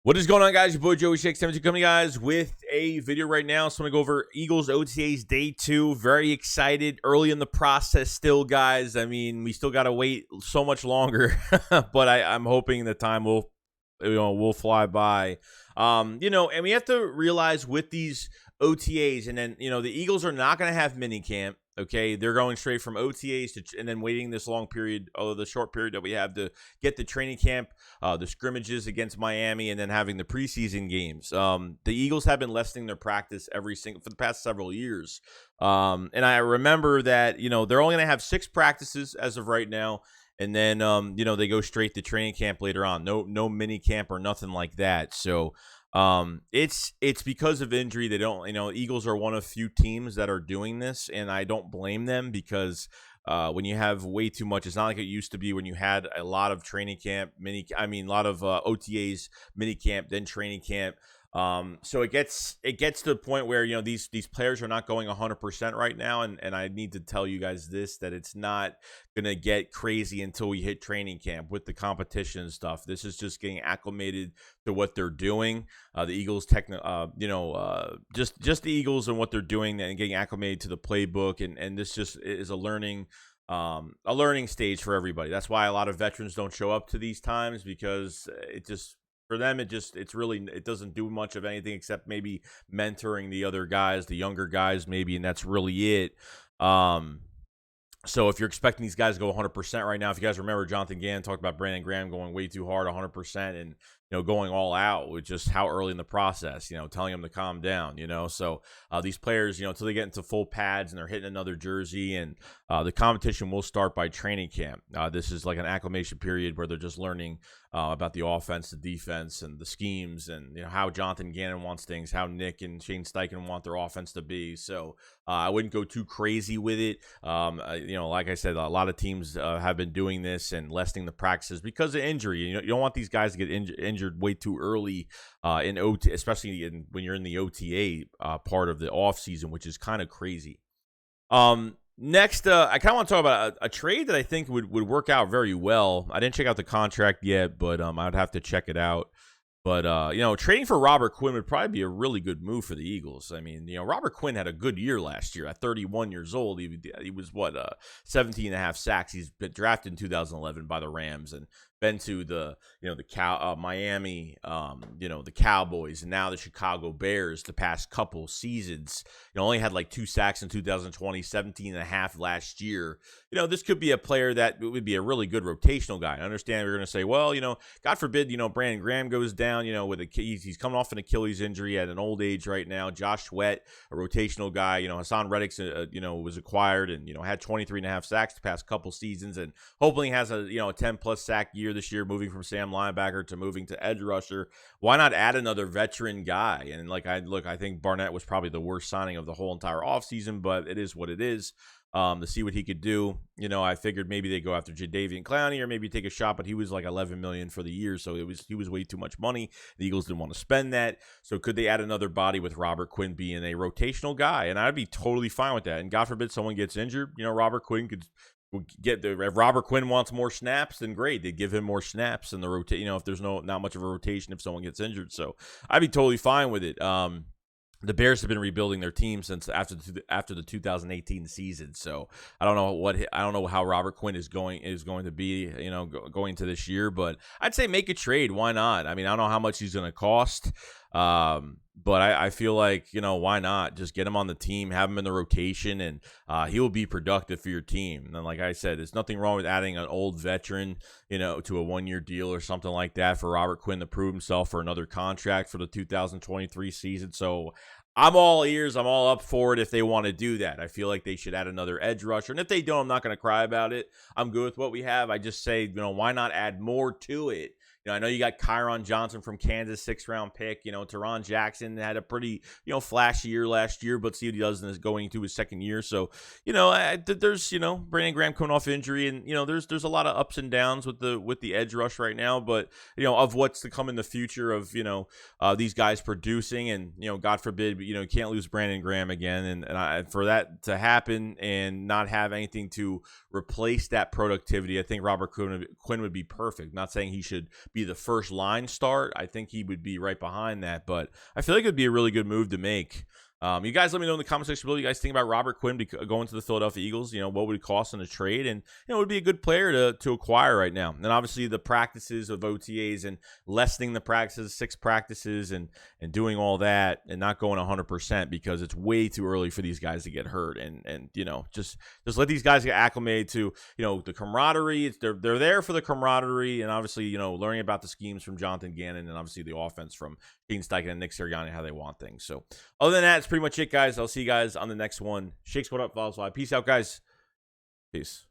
What is going on, guys? Your boy Joey Shakes coming, guys, with a video right now. So I'm going to go over Eagles OTAs Day 2. Very excited. Early in the process still, guys. I mean, we still got to wait so much longer, but I'm hoping the time will fly by. And we have to realize with these OTAs, and then, the Eagles are not going to have minicamp. Okay, they're going straight from OTAs and then waiting this long period, the short period that we have to get the training camp, the scrimmages against Miami, and then having the preseason games. The Eagles have been lessening their practice for the past several years. And I remember that, they're only going to have 6 practices as of right now. And then, they go straight to training camp later on. No mini camp or nothing like that. So, it's because of injury. They don't, Eagles are one of few teams that are doing this, and I don't blame them because when you have way too much, it's not like it used to be when you had a lot of training camp, a lot of OTAs, mini camp, then training camp. So it gets to the point where, these players are not going 100% right now. And I need to tell you guys that it's not going to get crazy until we hit training camp with the competition and stuff. This is just getting acclimated to what they're doing. The Eagles, just the Eagles and what they're doing and getting acclimated to the playbook. And this just is a learning stage for everybody. That's why a lot of veterans don't show up to these times, because for them, it doesn't do much of anything except maybe mentoring the other guys, the younger guys, maybe, and that's really it. So if you're expecting these guys to go 100% right now, if you guys remember, Jonathan Gannon talked about Brandon Graham going way too hard, 100%, and going all out with just how early in the process, telling them to calm down, So these players, until they get into full pads and they're hitting another jersey, and the competition will start by training camp. This is like an acclimation period where they're just learning about the offense, the defense, and the schemes, and how Jonathan Gannon wants things, how Nick and Shane Steichen want their offense to be. So I wouldn't go too crazy with it. Like I said, a lot of teams have been doing this and lessening the practices because of injury. You don't want these guys to get injured way too early in OT, especially when you're in the OTA part of the off season, which is kind of crazy. Next, I kind of want to talk about a trade that I think would work out very well. I didn't check out the contract yet, but I'd have to check it out. But, trading for Robert Quinn would probably be a really good move for the Eagles. I mean, Robert Quinn had a good year last year at 31 years old. He was 17 and a half sacks. He's been drafted in 2011 by the Rams and been to the Miami, the Cowboys, and now the Chicago Bears the past couple seasons. Only had like 2 sacks in 2020, 17 and a half last year. This could be a player that would be a really good rotational guy. I understand we're going to say, well, God forbid, Brandon Graham goes down, he's coming off an Achilles injury at an old age right now. Josh Sweat, a rotational guy, Hassan Reddick, was acquired and, had 23 and a half sacks the past couple seasons, and hopefully has a 10 plus sack year this year, moving from Sam linebacker to moving to edge rusher. Why not add another veteran guy? And I think Barnett was probably the worst signing of the whole entire offseason, but it is what it is. To see what he could do, I figured maybe they go after Jadeveon Clowney or maybe take a shot, but he was like $11 million for the year, so he was way too much money. The Eagles didn't want to spend that, so could they add another body with Robert Quinn being a rotational guy? And I'd be totally fine with that. And God forbid someone gets injured, Robert Quinn could get if Robert Quinn wants more snaps, then great, they give him more snaps in the rotation. If there's not much of a rotation if someone gets injured, so I'd be totally fine with it. The Bears have been rebuilding their team since after the 2018 season, so I don't know how Robert Quinn is going to be, going into this year. But I'd say make a trade. Why not? I mean, I don't know how much he's going to cost, but I feel like why not just get him on the team, have him in the rotation, and he will be productive for your team. And like I said, there's nothing wrong with adding an old veteran, to a 1-year deal or something like that for Robert Quinn to prove himself for another contract for the 2023 season. So I'm all ears. I'm all up for it if they want to do that. I feel like they should add another edge rusher. And if they don't, I'm not going to cry about it. I'm good with what we have. I just say, why not add more to it? I know you got Kyron Johnson from Kansas, 6th-round pick. Teron Jackson had a pretty, flashy year last year, but see what he does in going into his second year. So, there's, Brandon Graham coming off injury, and there's a lot of ups and downs with the edge rush right now. But of what's to come in the future of these guys producing, and God forbid, you can't lose Brandon Graham again, and for that to happen and not have anything to replace that productivity, I think Robert Quinn would be perfect. Not saying he should be the first line start. I think he would be right behind that, but I feel like it'd be a really good move to make. You guys let me know in the comment section below. You guys think about Robert Quinn going to the Philadelphia Eagles? You know, what would it cost in a trade? And, you know, it would be a good player to acquire right now. And obviously the practices of OTAs and lessening the practices, 6 practices, and doing all that and not going 100% because it's way too early for these guys to get hurt. And you know, just let these guys get acclimated to, you know, the camaraderie. They're there for the camaraderie, and obviously, you know, learning about the schemes from Jonathan Gannon and obviously the offense from Caden Steichen and Nick Sirianni, how they want things. So other than that, it's pretty much it, guys. I'll see you guys on the next one. Shake Squad up, follow. Peace out, guys. Peace.